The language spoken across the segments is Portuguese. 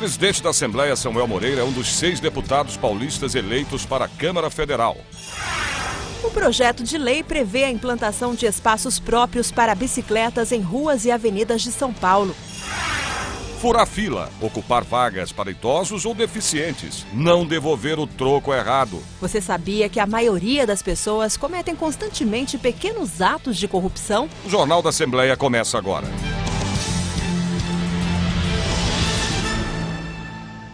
presidente da Assembleia, Samuel Moreira, é um dos 6 deputados paulistas eleitos para a Câmara Federal. O projeto de lei prevê a implantação de espaços próprios para bicicletas em ruas e avenidas de São Paulo. Furar fila, ocupar vagas para idosos ou deficientes, não devolver o troco errado. Você sabia que a maioria das pessoas cometem constantemente pequenos atos de corrupção? O Jornal da Assembleia começa agora.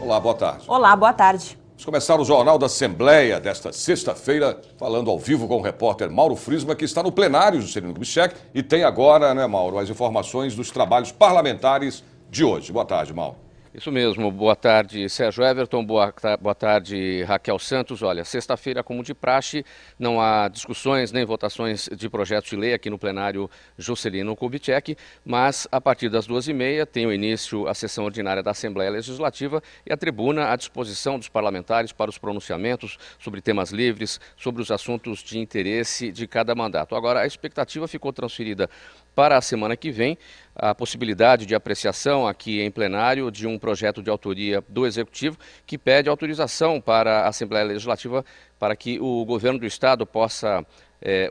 Olá, boa tarde. Olá, boa tarde. Vamos começar o Jornal da Assembleia desta sexta-feira, falando ao vivo com o repórter Mauro Friesman, que está no plenário Juscelino Kubitschek e tem agora, né, Mauro, as informações dos trabalhos parlamentares de hoje. Boa tarde, Mauro. Isso mesmo. Boa tarde, Sérgio Everton. Boa tarde, Raquel Santos. Olha, sexta-feira, como de praxe, não há discussões nem votações de projetos de lei aqui no plenário Juscelino Kubitschek, mas a partir das 2h30 tem o início a sessão ordinária da Assembleia Legislativa e a tribuna à disposição dos parlamentares para os pronunciamentos sobre temas livres, sobre os assuntos de interesse de cada mandato. Agora, a expectativa ficou transferida para a semana que vem, a possibilidade de apreciação aqui em plenário de um projeto de autoria do Executivo que pede autorização para a Assembleia Legislativa para que o governo do Estado possa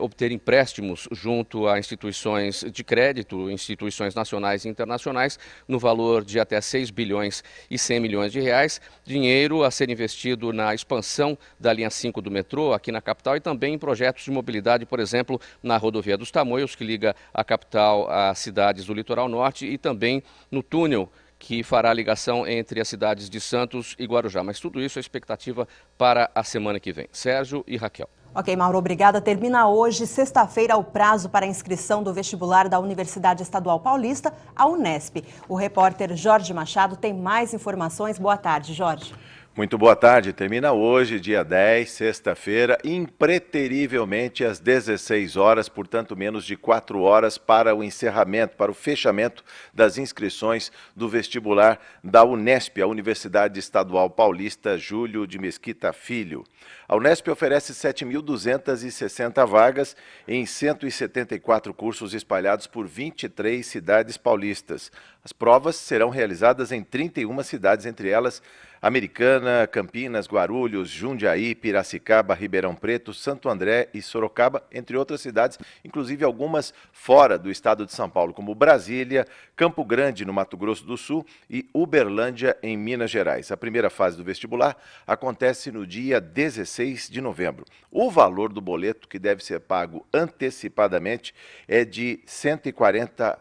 obter empréstimos junto a instituições de crédito, instituições nacionais e internacionais, no valor de até 6 bilhões e 100 milhões de reais, dinheiro a ser investido na expansão da linha 5 do metrô aqui na capital e também em projetos de mobilidade, por exemplo, na rodovia dos Tamoios, que liga a capital às cidades do litoral norte, e também no túnel que fará a ligação entre as cidades de Santos e Guarujá. Mas tudo isso é expectativa para a semana que vem. Sérgio e Raquel. Ok, Mauro, obrigada. Termina hoje, sexta-feira, o prazo para a inscrição do vestibular da Universidade Estadual Paulista, a Unesp. O repórter Jorge Machado tem mais informações. Boa tarde, Jorge. Muito boa tarde. Termina hoje, dia 10, sexta-feira, impreterivelmente às 16 horas, portanto menos de 4 horas para o encerramento, para o fechamento das inscrições do vestibular da Unesp, a Universidade Estadual Paulista Júlio de Mesquita Filho. A Unesp oferece 7.260 vagas em 174 cursos espalhados por 23 cidades paulistas. As provas serão realizadas em 31 cidades, entre elas Americana, Campinas, Guarulhos, Jundiaí, Piracicaba, Ribeirão Preto, Santo André e Sorocaba, entre outras cidades, inclusive algumas fora do estado de São Paulo, como Brasília, Campo Grande, no Mato Grosso do Sul, e Uberlândia, em Minas Gerais. A primeira fase do vestibular acontece no dia 16 de novembro. O valor do boleto, que deve ser pago antecipadamente, é de R$ 140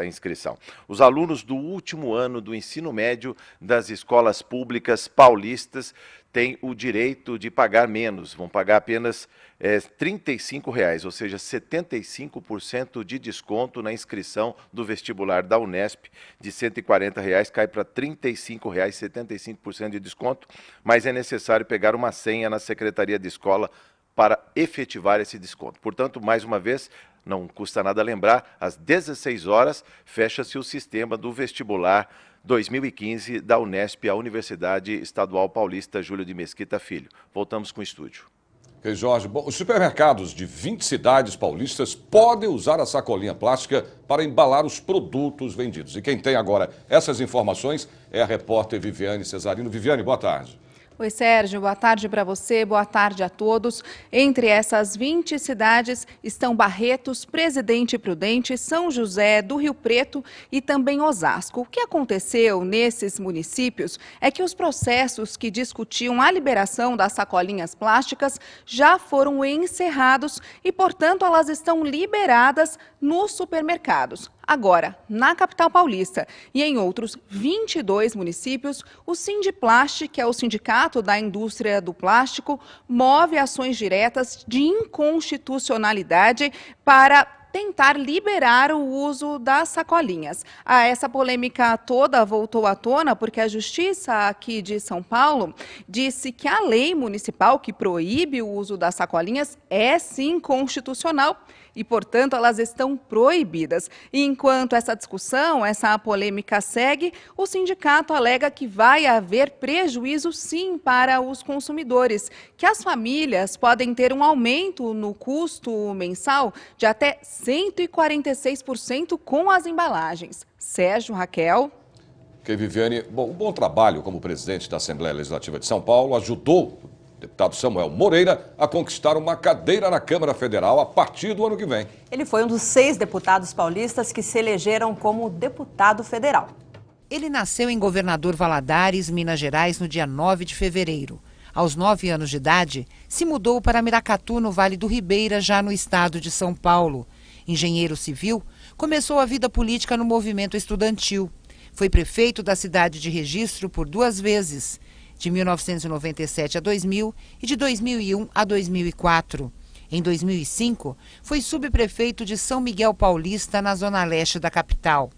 a inscrição. Os alunos do último ano do ensino médio das escolas públicas paulistas têm o direito de pagar menos, vão pagar apenas R$ 35, ou seja, 75% de desconto na inscrição do vestibular da Unesp. De R$ 140 cai para R$ 35, 75% de desconto, mas é necessário pegar uma senha na Secretaria de Escola para efetivar esse desconto. Portanto, mais uma vez, não custa nada lembrar, às 16 horas fecha-se o sistema do vestibular 2015 da Unesp, a Universidade Estadual Paulista Júlio de Mesquita Filho. Voltamos com o estúdio. Ok, Jorge. Bom, os supermercados de 20 cidades paulistas podem usar a sacolinha plástica para embalar os produtos vendidos. E quem tem agora essas informações é a repórter Viviane Cesarino. Viviane, boa tarde. Oi, Sérgio, boa tarde para você, boa tarde a todos. Entre essas 20 cidades estão Barretos, Presidente Prudente, São José do Rio Preto e também Osasco. O que aconteceu nesses municípios é que os processos que discutiam a liberação das sacolinhas plásticas já foram encerrados e, portanto, elas estão liberadas nos supermercados. Agora, na capital paulista e em outros 22 municípios, o Sindiplast, que é o Sindicato da Indústria do Plástico, move ações diretas de inconstitucionalidade para tentar liberar o uso das sacolinhas. Essa polêmica toda voltou à tona porque a Justiça aqui de São Paulo disse que a lei municipal que proíbe o uso das sacolinhas é sim constitucional e, portanto, elas estão proibidas. E enquanto essa discussão, essa polêmica segue, o sindicato alega que vai haver prejuízo sim para os consumidores, que as famílias podem ter um aumento no custo mensal de até 146% com as embalagens. Sérgio, Raquel. Ok, Viviane, bom, um bom trabalho como presidente da Assembleia Legislativa de São Paulo ajudou o deputado Samuel Moreira a conquistar uma cadeira na Câmara Federal a partir do ano que vem. Ele foi um dos 6 deputados paulistas que se elegeram como deputado federal. Ele nasceu em Governador Valadares, Minas Gerais, no dia 9 de fevereiro. Aos 9 anos de idade, se mudou para Miracatu, no Vale do Ribeira, já no estado de São Paulo. Engenheiro civil, começou a vida política no movimento estudantil. Foi prefeito da cidade de Registro por 2 vezes, de 1997 a 2000 e de 2001 a 2004. Em 2005, foi subprefeito de São Miguel Paulista, na zona leste da capital.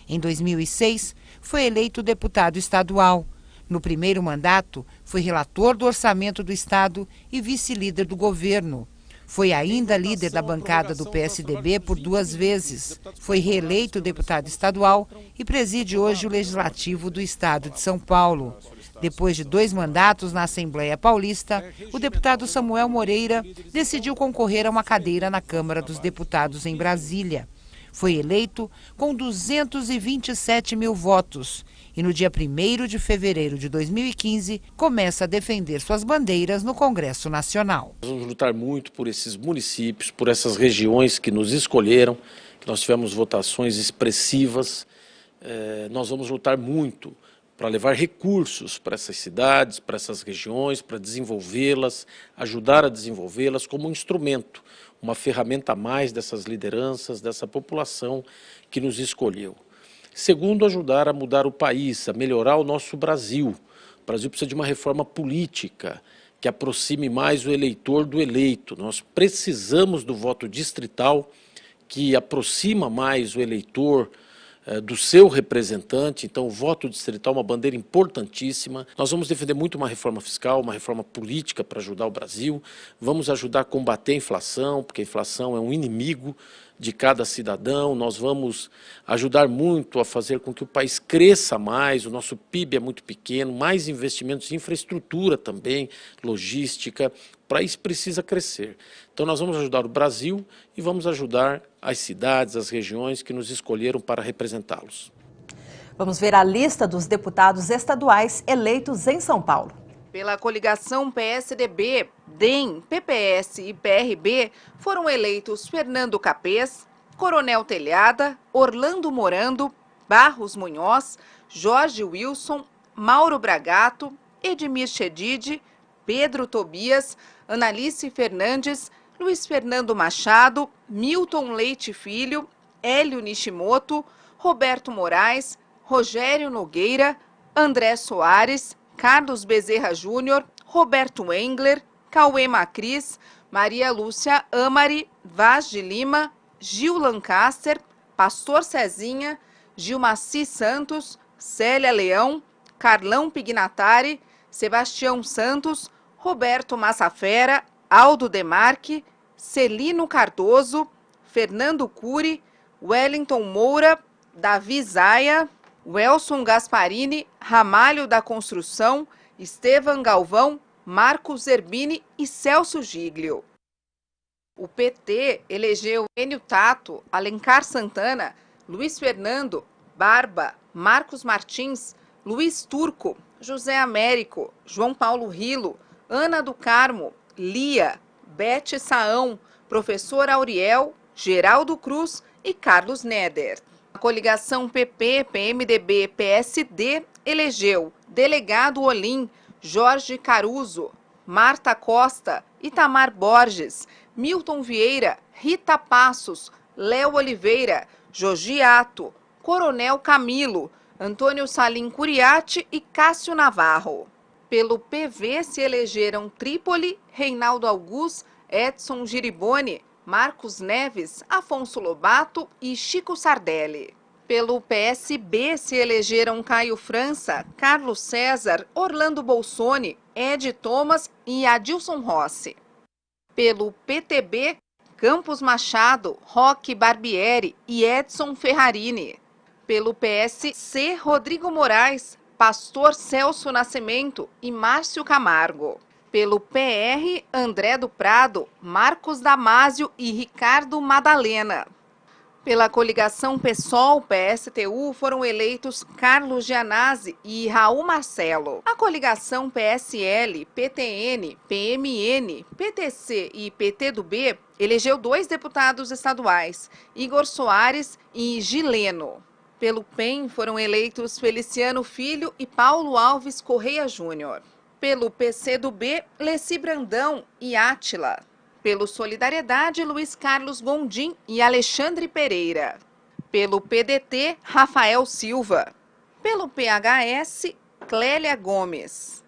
Em 2006, foi eleito deputado estadual. No primeiro mandato, foi relator do orçamento do estado e vice-líder do governo. Foi ainda líder da bancada do PSDB por 2 vezes. Foi reeleito deputado estadual e preside hoje o Legislativo do Estado de São Paulo. Depois de 2 mandatos na Assembleia Paulista, o deputado Samuel Moreira decidiu concorrer a uma cadeira na Câmara dos Deputados em Brasília. Foi eleito com 227 mil votos e no dia 1º de fevereiro de 2015 começa a defender suas bandeiras no Congresso Nacional. Nós vamos lutar muito por esses municípios, por essas regiões que nos escolheram, que nós tivemos votações expressivas. Nós vamos lutar muito para levar recursos para essas cidades, para essas regiões, para desenvolvê-las, ajudar a desenvolvê-las como um instrumento, uma ferramenta a mais dessas lideranças, dessa população que nos escolheu. Segundo, ajudar a mudar o país, a melhorar o nosso Brasil. O Brasil precisa de uma reforma política que aproxime mais o eleitor do eleito. Nós precisamos do voto distrital que aproxima mais o eleitor do seu representante. Então, o voto distrital é uma bandeira importantíssima. Nós vamos defender muito uma reforma fiscal, uma reforma política para ajudar o Brasil. Vamos ajudar a combater a inflação, porque a inflação é um inimigo de cada cidadão. Nós vamos ajudar muito a fazer com que o país cresça mais. O nosso PIB é muito pequeno, mais investimentos em infraestrutura também, logística. O país precisa crescer. Então nós vamos ajudar o Brasil e vamos ajudar as cidades, as regiões que nos escolheram para representá-los. Vamos ver a lista dos deputados estaduais eleitos em São Paulo. Pela coligação PSDB, DEM, PPS e PRB, foram eleitos Fernando Capês, Coronel Telhada, Orlando Morando, Barros Munhoz, Jorge Wilson, Mauro Bragato, Edmir Chedid, Pedro Tobias, Analice Fernandes, Luiz Fernando Machado, Milton Leite Filho, Hélio Nishimoto, Roberto Moraes, Rogério Nogueira, André Soares, Carlos Bezerra Júnior, Roberto Engler, Cauê Macris, Maria Lúcia Amari, Vaz de Lima, Gil Lancaster, Pastor Cezinha, Gilmaci Santos, Célia Leão, Carlão Pignatari, Sebastião Santos, Roberto Massafera, Aldo Demarque, Celino Cardoso, Fernando Cury, Wellington Moura, Davi Zaia, Welson Gasparini, Ramalho da Construção, Estevam Galvão, Marcos Zerbini e Celso Giglio. O PT elegeu Enio Tato, Alencar Santana, Luiz Fernando, Barba, Marcos Martins, Luiz Turco, José Américo, João Paulo Rilo, Ana do Carmo, Lia, Bete Saão, Professor Auriel, Geraldo Cruz e Carlos Neder. A coligação PP, PMDB, PSD elegeu Delegado Olim, Jorge Caruso, Marta Costa, Itamar Borges, Milton Vieira, Rita Passos, Léo Oliveira, Jogi Ato, Coronel Camilo, Antônio Salim Curiati e Cássio Navarro. Pelo PV se elegeram Trípoli, Reinaldo Augusto, Edson Giriboni, Marcos Neves, Afonso Lobato e Chico Sardelli. Pelo PSB se elegeram Caio França, Carlos César, Orlando Bolsoni, Ed Thomas e Adilson Rossi. Pelo PTB, Campos Machado, Roque Barbieri e Edson Ferrarini. Pelo PSC, Rodrigo Moraes, Pastor Celso Nascimento e Márcio Camargo. Pelo PR, André do Prado, Marcos Damásio e Ricardo Madalena. Pela coligação PSOL-PSTU foram eleitos Carlos Gianazzi e Raul Marcelo. A coligação PSL, PTN, PMN, PTC e PTdoB elegeu 2 deputados estaduais, Igor Soares e Gileno. Pelo PEN foram eleitos Feliciano Filho e Paulo Alves Correia Júnior. Pelo PCdoB, Leci Brandão e Átila. Pelo Solidariedade, Luiz Carlos Gondim e Alexandre Pereira. Pelo PDT, Rafael Silva. Pelo PHS, Clélia Gomes.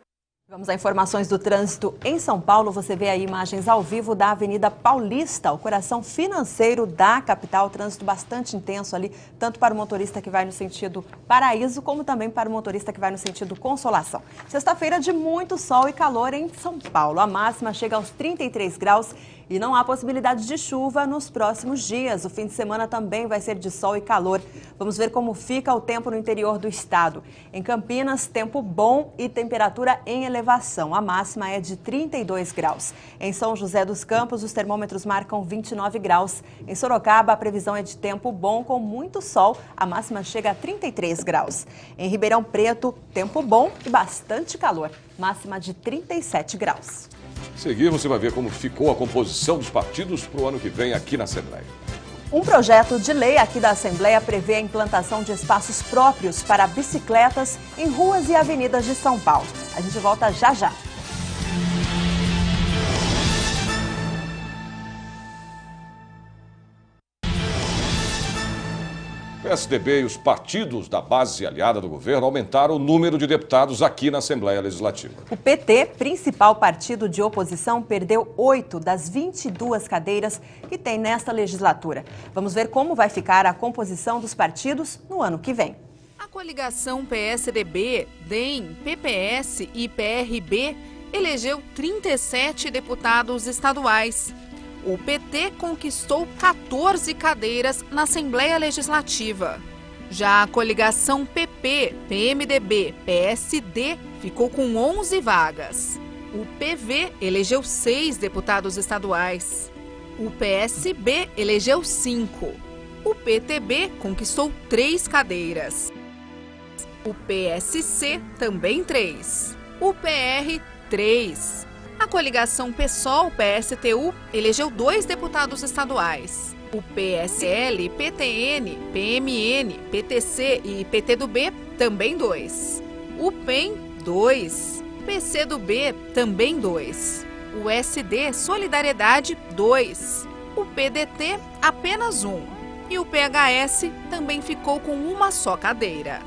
Vamos a informações do trânsito em São Paulo. Você vê aí imagens ao vivo da Avenida Paulista, o coração financeiro da capital. Trânsito bastante intenso ali, tanto para o motorista que vai no sentido Paraíso, como também para o motorista que vai no sentido Consolação. Sexta-feira de muito sol e calor em São Paulo. A máxima chega aos 33 graus e não há possibilidade de chuva nos próximos dias. O fim de semana também vai ser de sol e calor. Vamos ver como fica o tempo no interior do estado. Em Campinas, tempo bom e temperatura em elevação. A máxima é de 32 graus. Em São José dos Campos, os termômetros marcam 29 graus. Em Sorocaba, a previsão é de tempo bom com muito sol. A máxima chega a 33 graus. Em Ribeirão Preto, tempo bom e bastante calor. Máxima de 37 graus. Seguir, você vai ver como ficou a composição dos partidos para o ano que vem aqui na Assembleia. Um projeto de lei aqui da Assembleia prevê a implantação de espaços próprios para bicicletas em ruas e avenidas de São Paulo. A gente volta já já. O PSDB e os partidos da base aliada do governo aumentaram o número de deputados aqui na Assembleia Legislativa. O PT, principal partido de oposição, perdeu 8 das 22 cadeiras que tem nesta legislatura. Vamos ver como vai ficar a composição dos partidos no ano que vem. A coligação PSDB, DEM, PPS e PRB elegeu 37 deputados estaduais. O PT conquistou 14 cadeiras na Assembleia Legislativa. Já a coligação PP, PMDB, PSD ficou com 11 vagas. O PV elegeu 6 deputados estaduais. O PSB elegeu 5. O PTB conquistou 3 cadeiras. O PSC também 3. O PR, 3. A coligação PSOL-PSTU elegeu 2 deputados estaduais. O PSL, PTN, PMN, PTC e PTdoB também 2. O PEN, 2. PCdoB também 2. O SD, Solidariedade, 2. O PDT, apenas 1. E o PHS também ficou com uma só cadeira.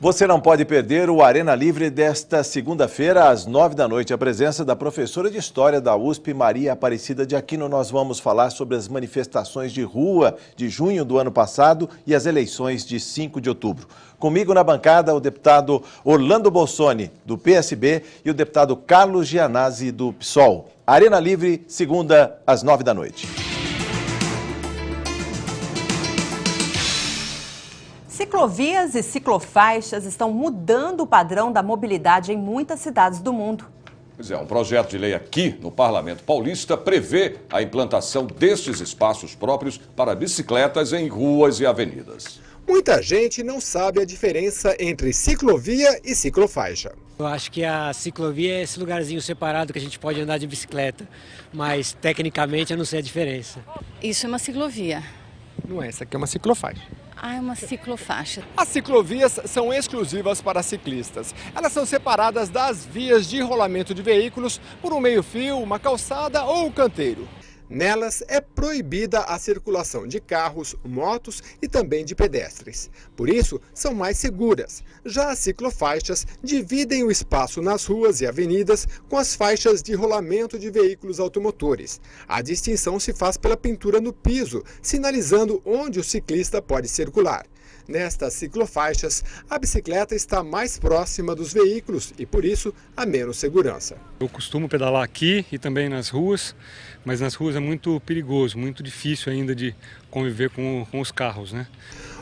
Você não pode perder o Arena Livre desta segunda-feira, às 9 da noite. A presença da professora de História da USP, Maria Aparecida de Aquino. Nós vamos falar sobre as manifestações de rua de junho do ano passado e as eleições de 5 de outubro. Comigo na bancada, o deputado Orlando Bolsoni, do PSB, e o deputado Carlos Gianazzi, do PSOL. Arena Livre, segunda, às 9 da noite. Ciclovias e ciclofaixas estão mudando o padrão da mobilidade em muitas cidades do mundo. Pois é, um projeto de lei aqui no Parlamento Paulista prevê a implantação destes espaços próprios para bicicletas em ruas e avenidas. Muita gente não sabe a diferença entre ciclovia e ciclofaixa. Eu acho que a ciclovia é esse lugarzinho separado que a gente pode andar de bicicleta, mas tecnicamente eu não sei a diferença. Isso é uma ciclovia. Não é, essa aqui é uma ciclofaixa. Ah, é uma ciclofaixa. As ciclovias são exclusivas para ciclistas. Elas são separadas das vias de rolamento de veículos por um meio-fio, uma calçada ou um canteiro. Nelas é proibida a circulação de carros, motos e também de pedestres. Por isso, são mais seguras. Já as ciclofaixas dividem o espaço nas ruas e avenidas com as faixas de rolamento de veículos automotores. A distinção se faz pela pintura no piso, sinalizando onde o ciclista pode circular. Nestas ciclofaixas, a bicicleta está mais próxima dos veículos e, por isso, há menos segurança. Eu costumo pedalar aqui e também nas ruas, mas nas ruas é muito perigoso, muito difícil ainda de conviver com os carros, né?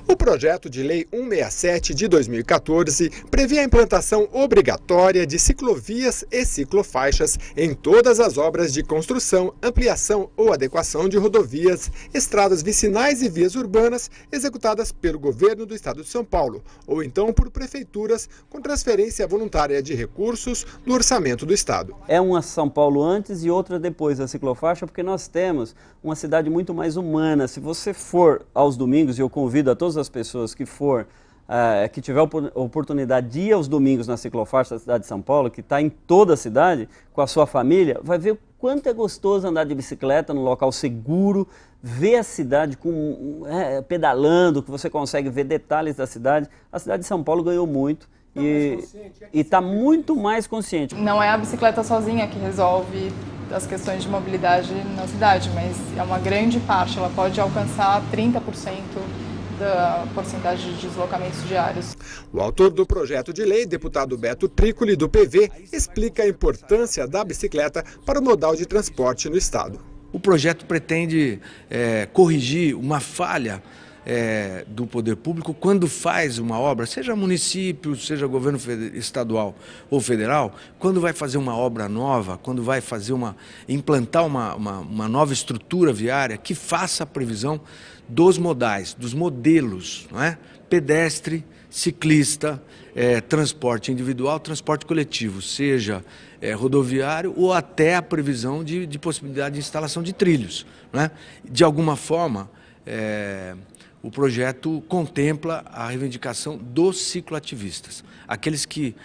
O projeto de lei 167 de 2014 prevê a implantação obrigatória de ciclovias e ciclofaixas em todas as obras de construção, ampliação ou adequação de rodovias, estradas vicinais e vias urbanas executadas pelo governo do estado de São Paulo, ou então por prefeituras com transferência voluntária de recursos do orçamento do estado. É uma São Paulo antes e outra depois da ciclofaixa, porque nós temos uma cidade muito mais humana. Se você for aos domingos, e eu convido a todas as pessoas que tiver oportunidade de ir aos domingos na ciclofaixa da cidade de São Paulo, que está em toda a cidade, com a sua família, vai ver o quanto é gostoso andar de bicicleta num local seguro, ver a cidade pedalando, que você consegue ver detalhes da cidade. A cidade de São Paulo ganhou muito e está muito mais consciente. Não é a bicicleta sozinha que resolve as questões de mobilidade na cidade, mas é uma grande parte, ela pode alcançar 30% da porcentagem de deslocamentos diários. O autor do projeto de lei, deputado Beto Trícoli, do PV, explica a importância da bicicleta para o modal de transporte no estado. O projeto pretende corrigir uma falha do poder público quando faz uma obra, seja município, seja governo estadual ou federal, quando vai fazer uma obra nova, quando vai fazer implantar uma nova estrutura viária, que faça a previsão dos modais, dos modelos, não é? Pedestre, ciclista, transporte individual, transporte coletivo, seja rodoviário ou até a previsão de possibilidade de instalação de trilhos, não é? De alguma forma, o projeto contempla a reivindicação dos cicloativistas, aqueles que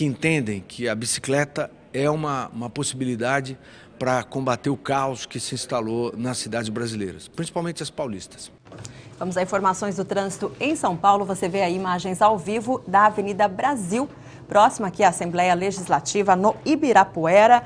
entendem que a bicicleta é uma possibilidade para combater o caos que se instalou nas cidades brasileiras, principalmente as paulistas. Vamos a informações do trânsito em São Paulo. Você vê aí imagens ao vivo da Avenida Brasil, próxima aqui à Assembleia Legislativa, no Ibirapuera.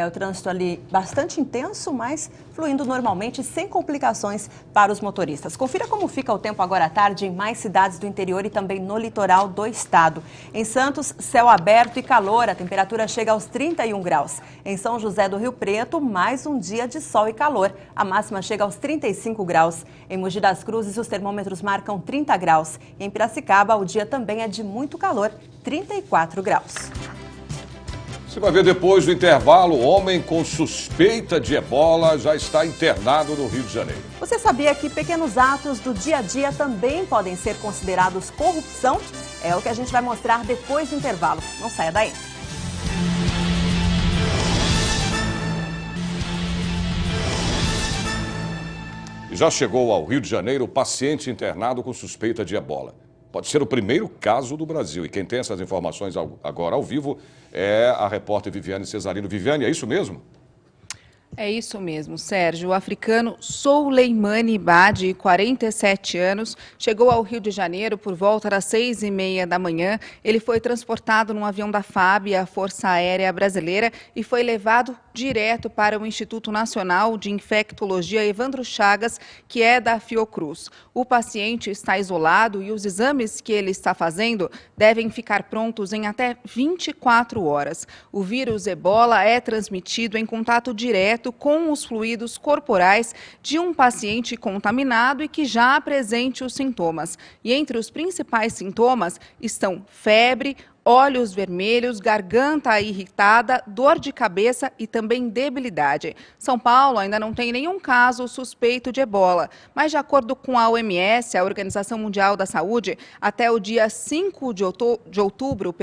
O trânsito ali bastante intenso, mas fluindo normalmente, sem complicações para os motoristas. Confira como fica o tempo agora à tarde em mais cidades do interior e também no litoral do estado. Em Santos, céu aberto e calor, a temperatura chega aos 31 graus. Em São José do Rio Preto, mais um dia de sol e calor. A máxima chega aos 35 graus. Em Mogi das Cruzes, os termômetros marcam 30 graus. Em Piracicaba, o dia também é de muito calor, 34 graus. Você vai ver depois do intervalo, homem com suspeita de ebola já está internado no Rio de Janeiro. Você sabia que pequenos atos do dia a dia também podem ser considerados corrupção? É o que a gente vai mostrar depois do intervalo. Não saia daí. Já chegou ao Rio de Janeiro o paciente internado com suspeita de ebola. Pode ser o primeiro caso do Brasil. E quem tem essas informações agora ao vivo é a repórter Viviane Cesarino. Viviane, é isso mesmo? É isso mesmo, Sérgio. O africano Souleimani Badi, 47 anos, chegou ao Rio de Janeiro por volta das 6h30 da manhã. Ele foi transportado num avião da FAB, a Força Aérea Brasileira, e foi levado direto para o Instituto Nacional de Infectologia Evandro Chagas, que é da Fiocruz. O paciente está isolado e os exames que ele está fazendo devem ficar prontos em até 24 horas. O vírus ebola é transmitido em contato direto com os fluidos corporais de um paciente contaminado e que já apresente os sintomas. E entre os principais sintomas estão febre, olhos vermelhos, garganta irritada, dor de cabeça e também debilidade. São Paulo ainda não tem nenhum caso suspeito de ebola, mas de acordo com a OMS, a Organização Mundial da Saúde, até o dia 5 de outubro,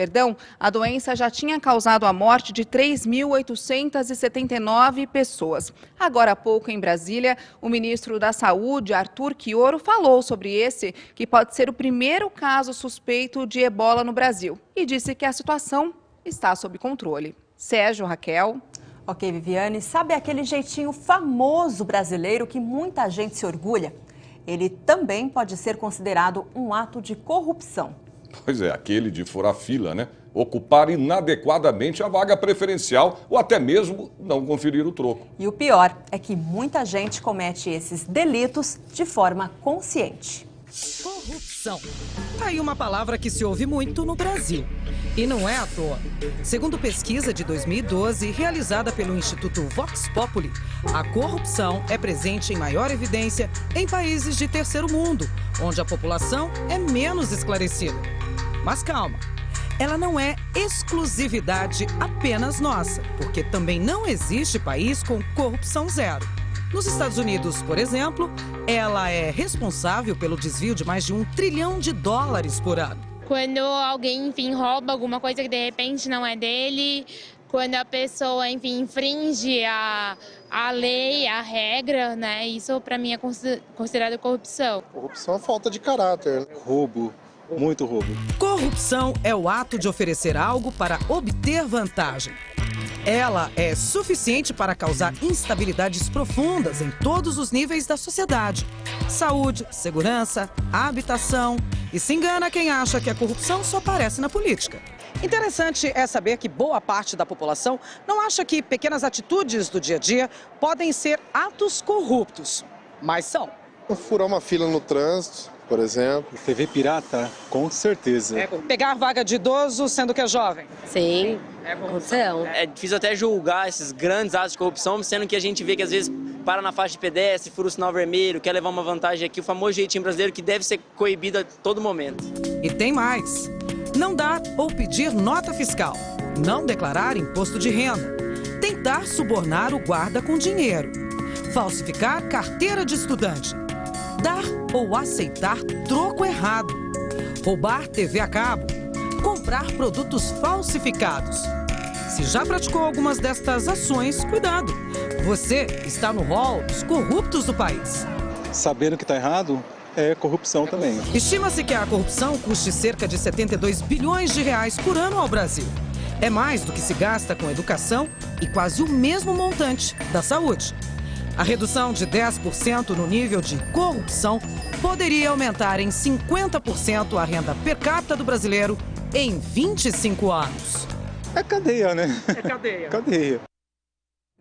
a doença já tinha causado a morte de 3.879 pessoas. Agora há pouco, em Brasília, o ministro da Saúde, Arthur Quioro, falou sobre esse, que pode ser o primeiro caso suspeito de ebola no Brasil, e disse que a situação está sob controle. Sérgio, Raquel. Ok, Viviane, sabe aquele jeitinho famoso brasileiro que muita gente se orgulha? Ele também pode ser considerado um ato de corrupção. Pois é, aquele de furar fila, né? Ocupar inadequadamente a vaga preferencial ou até mesmo não conferir o troco. E o pior é que muita gente comete esses delitos de forma consciente. Corrupção. Tá aí uma palavra que se ouve muito no Brasil. E não é à toa. Segundo pesquisa de 2012, realizada pelo Instituto Vox Populi, a corrupção é presente em maior evidência em países de terceiro mundo, onde a população é menos esclarecida. Mas calma, ela não é exclusividade apenas nossa, porque também não existe país com corrupção zero. Nos Estados Unidos, por exemplo, ela é responsável pelo desvio de mais de $1 trilhão por ano. Quando alguém, enfim, rouba alguma coisa que de repente não é dele, quando a pessoa, enfim, infringe a lei, a regra, né? Isso para mim é considerado corrupção. Corrupção é falta de caráter, roubo. Muito roubo. Corrupção é o ato de oferecer algo para obter vantagem. Ela é suficiente para causar instabilidades profundas em todos os níveis da sociedade. Saúde, segurança, habitação. E se engana quem acha que a corrupção só aparece na política. Interessante é saber que boa parte da população não acha que pequenas atitudes do dia a dia podem ser atos corruptos, mas são. Furar uma fila no trânsito, por exemplo. TV pirata, com certeza. Pegar vaga de idoso sendo que é jovem. Sim, é corrupção. É difícil até julgar esses grandes atos de corrupção, sendo que a gente vê que às vezes para na faixa de pedestre, fura o sinal vermelho, quer levar uma vantagem aqui, o famoso jeitinho brasileiro que deve ser coibido a todo momento. E tem mais. Não dar ou pedir nota fiscal. Não declarar imposto de renda. Tentar subornar o guarda com dinheiro. Falsificar carteira de estudante. Dar ou aceitar troco errado. Roubar TV a cabo. Comprar produtos falsificados. Se já praticou algumas destas ações, cuidado. Você está no rol dos corruptos do país. Sabendo que está errado, é corrupção também. Estima-se que a corrupção custe cerca de 72 bilhões de reais por ano ao Brasil. É mais do que se gasta com educação e quase o mesmo montante da saúde. A redução de 10% no nível de corrupção poderia aumentar em 50% a renda per capita do brasileiro em 25 anos. É cadeia, né? É cadeia. Cadeia.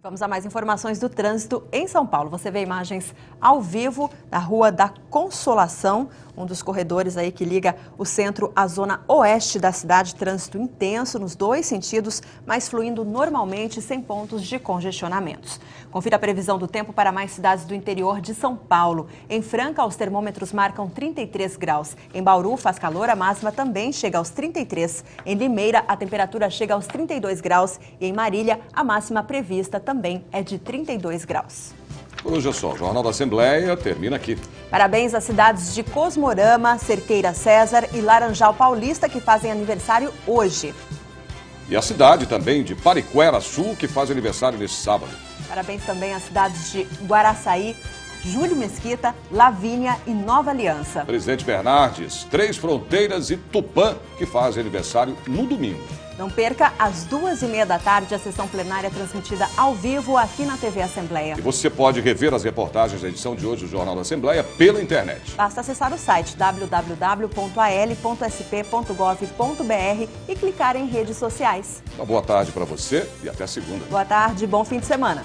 Vamos a mais informações do trânsito em São Paulo. Você vê imagens ao vivo da Rua da Consolação, um dos corredores aí que liga o centro à zona oeste da cidade. Trânsito intenso nos dois sentidos, mas fluindo normalmente, sem pontos de congestionamentos. Confira a previsão do tempo para mais cidades do interior de São Paulo. Em Franca, os termômetros marcam 33 graus. Em Bauru, faz calor, a máxima também chega aos 33. Em Limeira, a temperatura chega aos 32 graus. E em Marília, a máxima prevista também é de 32 graus. Hoje é só, o Jornal da Assembleia termina aqui. Parabéns às cidades de Cosmorama, Cerqueira César e Laranjal Paulista, que fazem aniversário hoje. E a cidade também de Pariquera Sul, que faz aniversário neste sábado. Parabéns também às cidades de Guaraçaí, Júlio Mesquita, Lavínia e Nova Aliança. Presidente Bernardes, Três Fronteiras e Tupã, que fazem aniversário no domingo. Não perca, às 2h30 da tarde, a sessão plenária transmitida ao vivo aqui na TV Assembleia. E você pode rever as reportagens da edição de hoje do Jornal da Assembleia pela internet. Basta acessar o site www.al.sp.gov.br e clicar em redes sociais. Uma boa tarde para você e até segunda. Boa tarde, bom fim de semana.